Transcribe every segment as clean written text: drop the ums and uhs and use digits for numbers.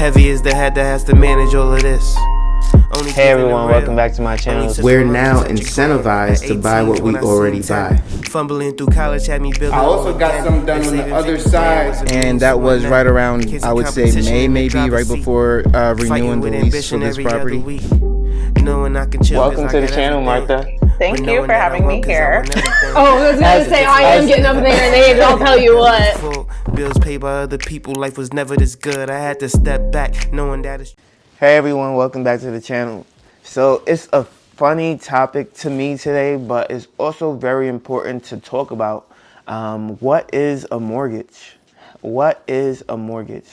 Heavy is the head that has to manage all of this. Hey everyone, welcome back to my channel. We're now incentivized to buy what we already buy. Fumbling through college had me building. I also got something done on the other side. And that was right around, I would say, May, maybe, right before renewing the lease for this property. Welcome to the channel, Martha. Thank you for having me here. Oh, I was going to say, I am getting up in their names, I'll tell you what. Bills paid by other people, life was never this good. I had to step back, knowing that it's... Hey everyone, welcome back to the channel. So it's a funny topic to me today, but it's also very important to talk about. What is a mortgage? What is a mortgage?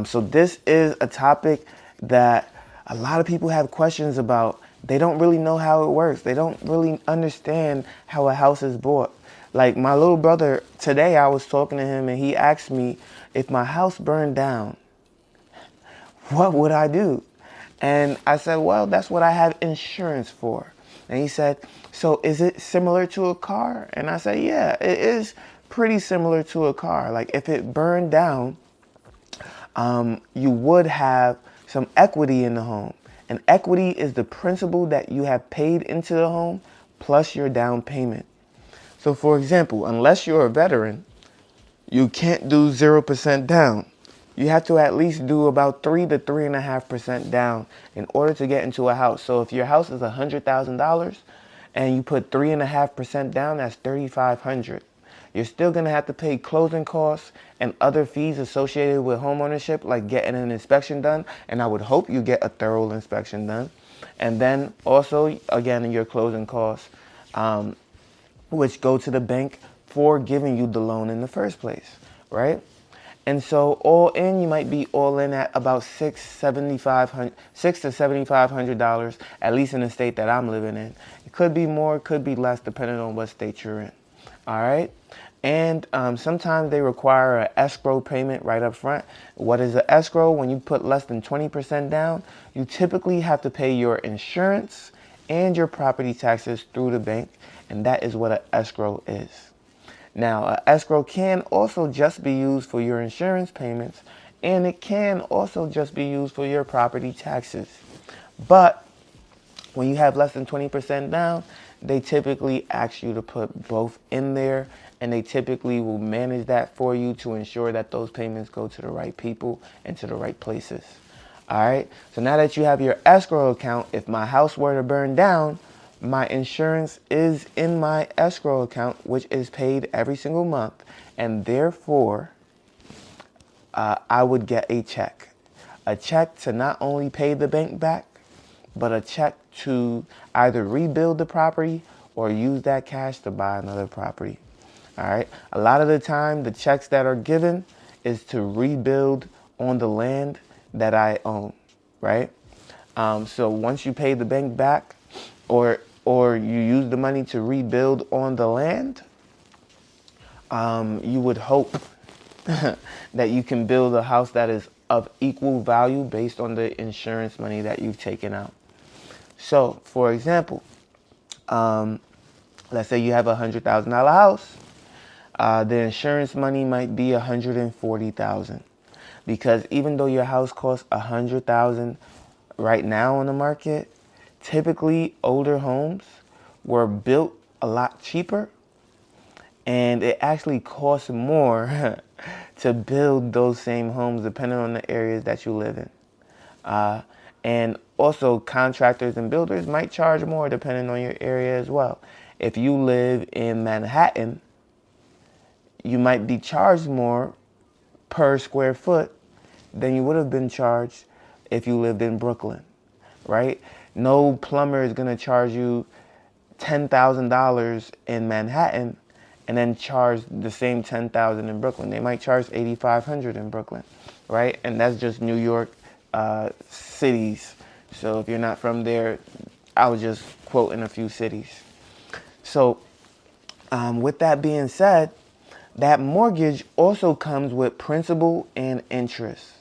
So this is a topic that a lot of people have questions about. They don't really know how it works. They don't really understand how a house is bought. Like my little brother, today I was talking to him and he asked me, if my house burned down, what would I do? And I said, well, that's what I have insurance for. And he said, so is it similar to a car? And I said, yeah, it is pretty similar to a car. Like if it burned down, you would have some equity in the home. And equity is the principal that you have paid into the home plus your down payment. So for example, unless you're a veteran, you can't do 0% down. You have to at least do about 3 to 3.5% down in order to get into a house. So if your house is $100,000 and you put 3.5% down, that's $3,500. You're still gonna have to pay closing costs and other fees associated with home ownership, like getting an inspection done. And I would hope you get a thorough inspection done. And then also, again, your closing costs, which go to the bank for giving you the loan in the first place, right? And so all in, you might be all in at about $600 to $7,500, at least in the state that I'm living in. It could be more, it could be less, depending on what state you're in. All right. And sometimes they require an escrow payment right up front. What is an escrow? When you put less than 20% down, you typically have to pay your insurance and your property taxes through the bank. And that is what an escrow is. Now, an escrow can also just be used for your insurance payments, and it can also just be used for your property taxes. But when you have less than 20% down, they typically ask you to put both in there, and they typically will manage that for you to ensure that those payments go to the right people and to the right places. All right, so now that you have your escrow account, if my house were to burn down, my insurance is in my escrow account, which is paid every single month, and therefore I would get a check to not only pay the bank back, but a check to either rebuild the property or use that cash to buy another property. All right. A lot of the time, the checks that are given is to rebuild on the land that I own, right? So once you pay the bank back, or you use the money to rebuild on the land, you would hope that you can build a house that is of equal value based on the insurance money that you've taken out. So, for example, let's say you have a $100,000 house. The insurance money might be $140,000, because even though your house costs $100,000 right now on the market, typically older homes were built a lot cheaper, and it actually costs more to build those same homes depending on the areas that you live in. And also contractors and builders might charge more depending on your area as well. If you live in Manhattan, you might be charged more per square foot than you would have been charged if you lived in Brooklyn, right? No plumber is going to charge you $10,000 in Manhattan and then charge the same $10,000 in Brooklyn. They might charge $8,500 in Brooklyn, right? And that's just New York cities. So if you're not from there, I was just quoting a few cities. So with that being said, that mortgage also comes with principal and interest.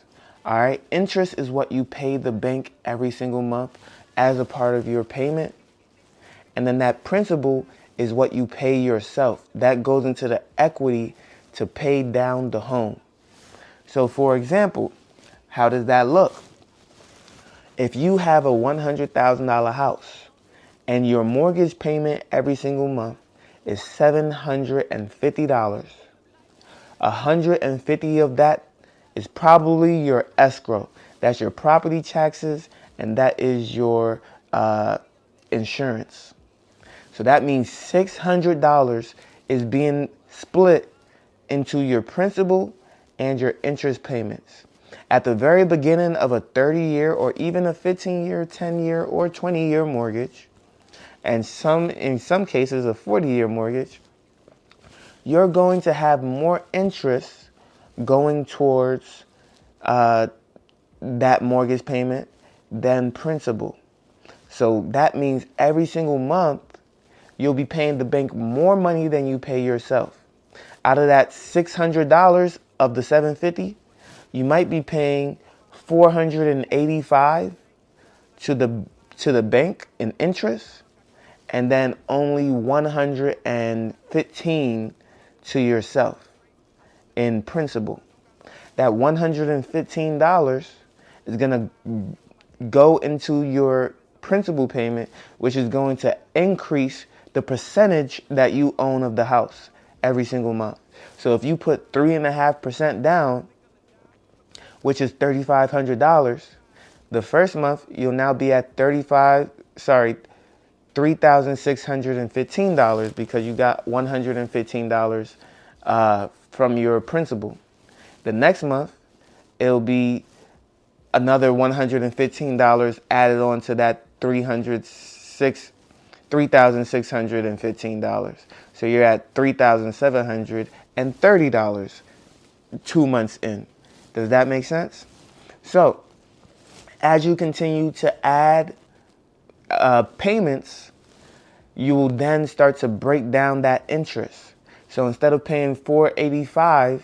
All right, interest is what you pay the bank every single month as a part of your payment. And then that principal is what you pay yourself. That goes into the equity to pay down the home. So for example, How does that look? If you have a $100,000 house and your mortgage payment every single month is $750, 150 of that is probably your escrow. That's your property taxes, and that is your insurance. So that means $600 is being split into your principal and your interest payments. At the very beginning of a 30-year or even a 15-year, 10-year, or 20-year mortgage, and in some cases a 40-year mortgage, you're going to have more interest going towards that mortgage payment than principal. So that means every single month you'll be paying the bank more money than you pay yourself. Out of that $600 of the $750, you might be paying $485 to the bank in interest, and then only $115 to yourself in principal. That $115 is going to go into your principal payment, which is going to increase the percentage that you own of the house every single month. So if you put 3.5% down, which is $3,500, the first month you'll now be at $3,615 because you got $115 from your principal. The next month it'll be another $115 added on to that $3,615. So you're at $3,730 2 months in. Does that make sense? So as you continue to add payments, you will then start to break down that interest. So instead of paying $485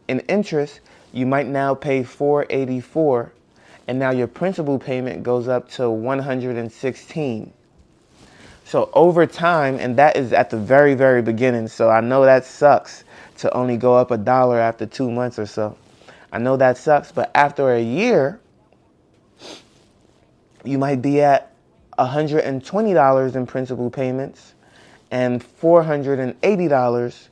in interest, you might now pay $484, and now your principal payment goes up to $116. So over time, and that is at the very, very beginning, so I know that sucks to only go up $1 after 2 months or so. I know that sucks, but after a year, you might be at $120 in principal payments and $480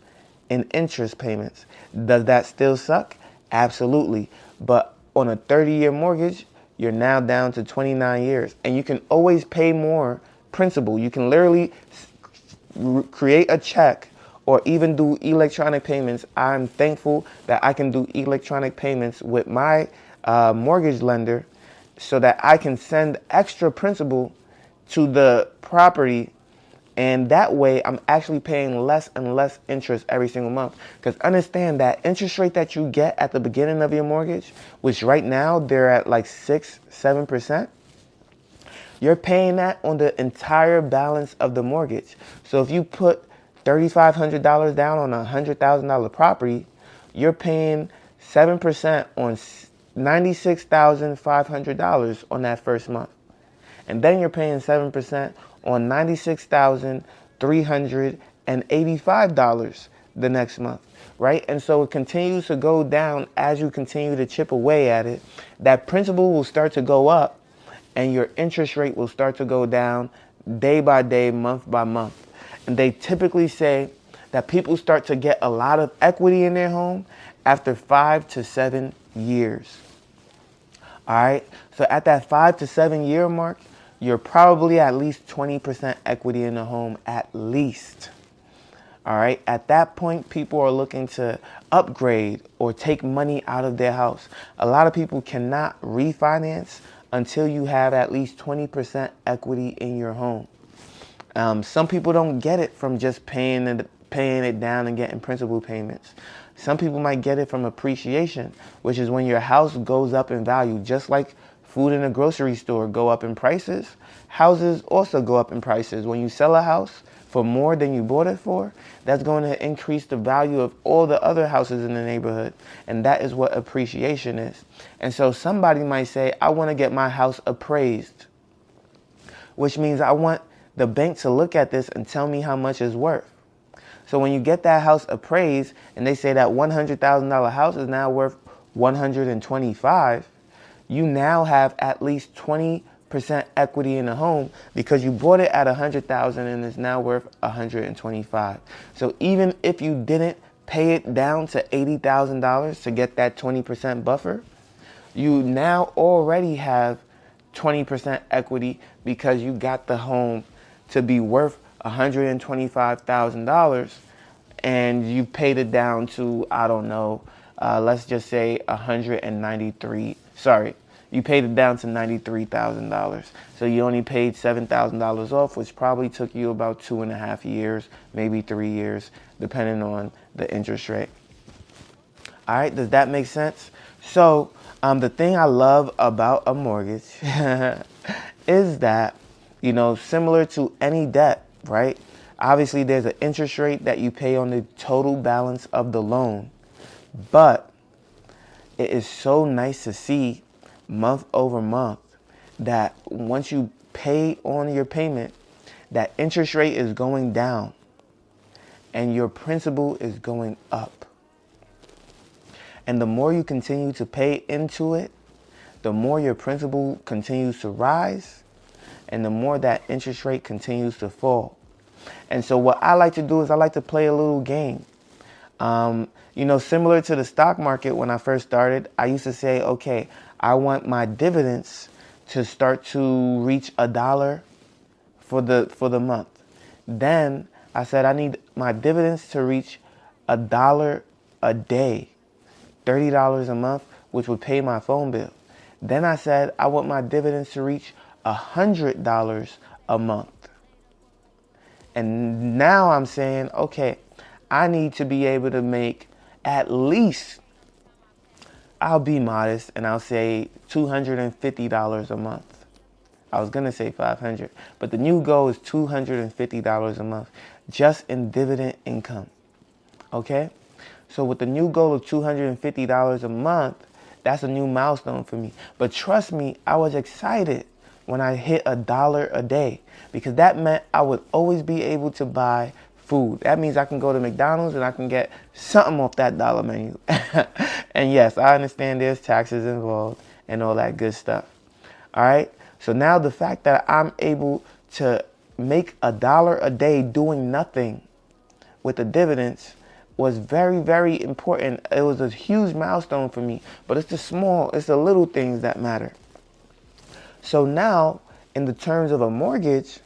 in interest payments. Does that still suck? Absolutely. But on a 30-year mortgage, you're now down to 29 years. And you can always pay more principal. You can literally create a check or even do electronic payments. I'm thankful that I can do electronic payments with my mortgage lender so that I can send extra principal to the property, and that way I'm actually paying less and less interest every single month. Because understand that interest rate that you get at the beginning of your mortgage, which right now they're at like 6-7%, you're paying that on the entire balance of the mortgage. So if you put $3,500 down on a $100,000 property, you're paying 7% on $96,500 on that first month. And then you're paying 7% on $96,385 the next month, right? And so it continues to go down as you continue to chip away at it. That principal will start to go up, and your interest rate will start to go down day by day, month by month. And they typically say that people start to get a lot of equity in their home after 5 to 7 years. All right, so at that 5 to 7 year mark, you're probably at least 20% equity in the home, at least. All right, at that point, people are looking to upgrade or take money out of their house. A lot of people cannot refinance until you have at least 20% equity in your home. Some people don't get it from just paying it down and getting principal payments. Some people might get it from appreciation, which is when your house goes up in value. Just like food in a grocery store go up in prices, houses also go up in prices. When you sell a house for more than you bought it for, that's going to increase the value of all the other houses in the neighborhood. And that is what appreciation is. And so somebody might say, I want to get my house appraised, which means I want the bank to look at this and tell me how much it's worth. So when you get that house appraised and they say that $100,000 house is now worth $125, you now have at least 20% equity in the home because you bought it at $100,000 and it's now worth $125,000. So even if you didn't pay it down to $80,000 to get that 20% buffer, you now already have 20% equity because you got the home to be worth $125,000 and you paid it down to, I don't know, let's just say you paid it down to $93,000. So you only paid $7,000 off, which probably took you about 2.5 years, maybe 3 years, depending on the interest rate. All right, does that make sense? So the thing I love about a mortgage is that, you know, similar to any debt, right? Obviously, there's an interest rate that you pay on the total balance of the loan. But it is so nice to see month over month that once you pay on your payment, that interest rate is going down and your principal is going up. And the more you continue to pay into it, the more your principal continues to rise and the more that interest rate continues to fall. And so what I like to do is I like to play a little game. You know, similar to the stock market when I first started, I used to say, okay, I want my dividends to start to reach $1 for the month. Then I said I need my dividends to reach $1 a day, $30 a month, which would pay my phone bill. Then I said I want my dividends to reach $100 a month. And now I'm saying, okay, I need to be able to make at least, I'll be modest and I'll say $250 a month. I was going to say $500, but the new goal is $250 a month just in dividend income. Okay? So with the new goal of $250 a month, that's a new milestone for me. But trust me, I was excited when I hit $1 a day because that meant I would always be able to buy food. That means I can go to McDonald's and I can get something off that dollar menu. And yes, I understand there's taxes involved and all that good stuff. All right. So now the fact that I'm able to make $1 a day doing nothing with the dividends was very, very important. It was a huge milestone for me, but it's the little things that matter. So now in the terms of a mortgage,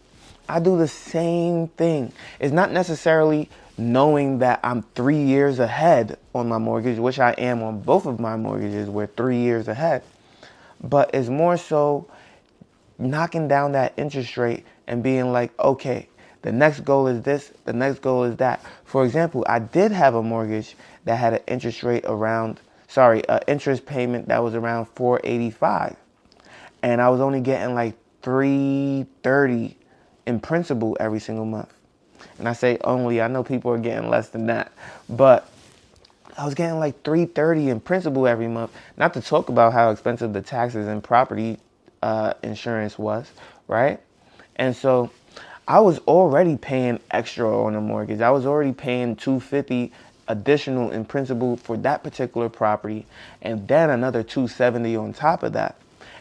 I do the same thing. It's not necessarily knowing that I'm 3 years ahead on my mortgage, which I am on both of my mortgages. We're 3 years ahead. But it's more so knocking down that interest rate and being like, okay, the next goal is this, the next goal is that. For example, I did have a mortgage that had an interest payment that was around $485. And I was only getting like $330 in principal every single month. And I say only, I know people are getting less than that, but I was getting like $330 in principal every month. Not to talk about how expensive the taxes and property insurance was, right? And so I was already paying extra on a mortgage. I was already paying $250 additional in principal for that particular property, and then another $270 on top of that.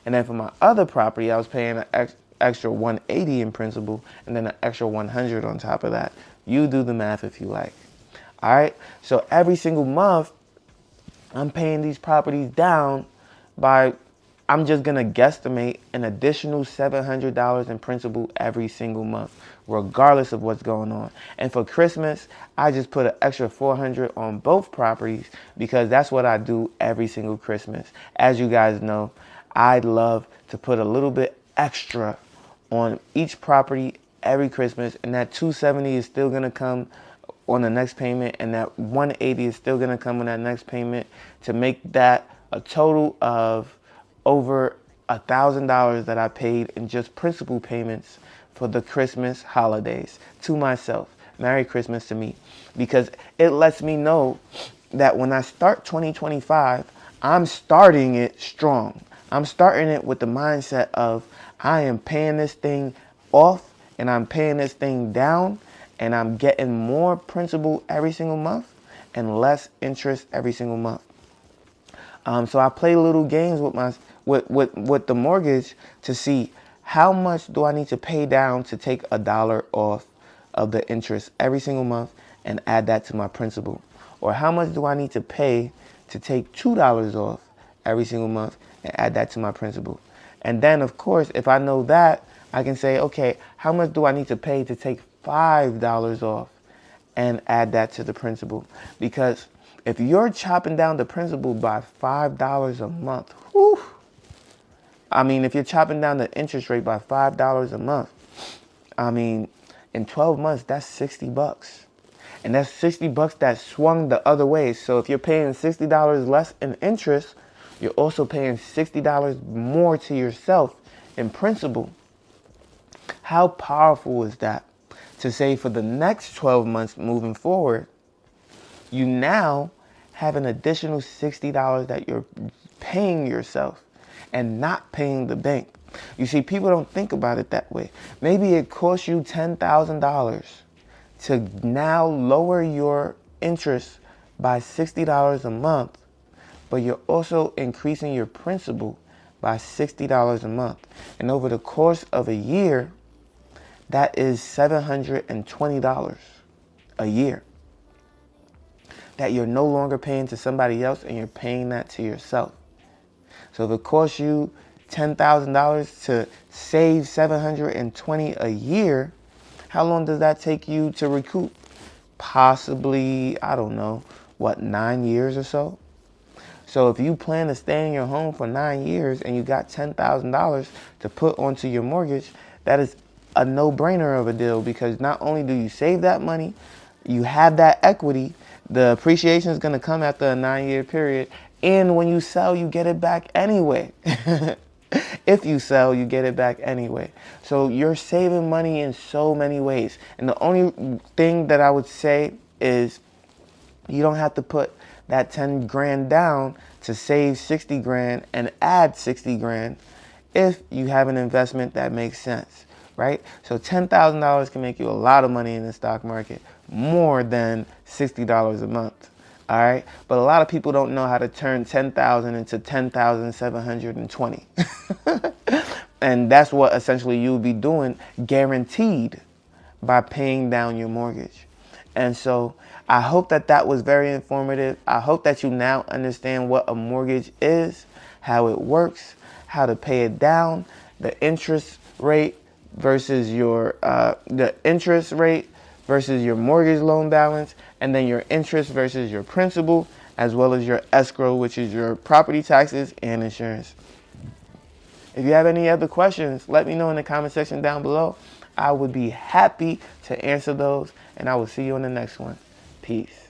And then for my other property, I was paying an extra $180 in principal and then an extra $100 on top of that. You do the math if you like. All right. So every single month, I'm paying these properties down by, I'm just going to guesstimate an additional $700 in principal every single month, regardless of what's going on. And for Christmas, I just put an extra $400 on both properties because that's what I do every single Christmas. As you guys know, I love to put a little bit extra on each property every Christmas, and that $270 is still going to come on the next payment, and that $180 is still going to come on that next payment to make that a total of over $1,000 that I paid in just principal payments for the Christmas holidays to myself. Merry Christmas to me, because it lets me know that when I start 2025, I'm starting it strong. I'm starting it with the mindset of I am paying this thing off and I'm paying this thing down, and I'm getting more principal every single month and less interest every single month. So I play little games with with the mortgage to see how much do I need to pay down to take $1 off of the interest every single month and add that to my principal, or how much do I need to pay to take $2 off every single month and add that to my principal. And then, of course, if I know that, I can say, okay, how much do I need to pay to take $5 off and add that to the principal? Because if you're chopping down the principal by $5 a month, whew, I mean, if you're chopping down the interest rate by $5 a month, I mean, in 12 months, that's $60. And that's $60 that swung the other way. So if you're paying $60 less in interest, you're also paying $60 more to yourself in principal. How powerful is that? To say for the next 12 months moving forward, you now have an additional $60 that you're paying yourself and not paying the bank. You see, people don't think about it that way. Maybe it costs you $10,000 to now lower your interest by $60 a month, but you're also increasing your principal by $60 a month. And over the course of a year, that is $720 a year that you're no longer paying to somebody else, and you're paying that to yourself. So if it costs you $10,000 to save $720 a year, how long does that take you to recoup? Possibly, I don't know, 9 years or so? So if you plan to stay in your home for 9 years and you got $10,000 to put onto your mortgage, that is a no-brainer of a deal, because not only do you save that money, you have that equity, the appreciation is going to come after a 9-year period, and when you sell, you get it back anyway. If you sell, you get it back anyway. So you're saving money in so many ways. And the only thing that I would say is you don't have to put that 10 grand down to save 60 grand and add 60 grand if you have an investment that makes sense, right? So $10,000 can make you a lot of money in the stock market, more than $60 a month. All right, but a lot of people don't know how to turn 10,000 into 10,720. And that's what essentially you'll be doing, guaranteed, by paying down your mortgage. And so I hope that that was very informative. I hope that you now understand what a mortgage is, how it works, how to pay it down, the interest rate versus your versus your mortgage loan balance, and then your interest versus your principal, as well as your escrow, which is your property taxes and insurance. If you have any other questions, let me know in the comment section down below. I would be happy to answer those, and I will see you on the next one. Peace.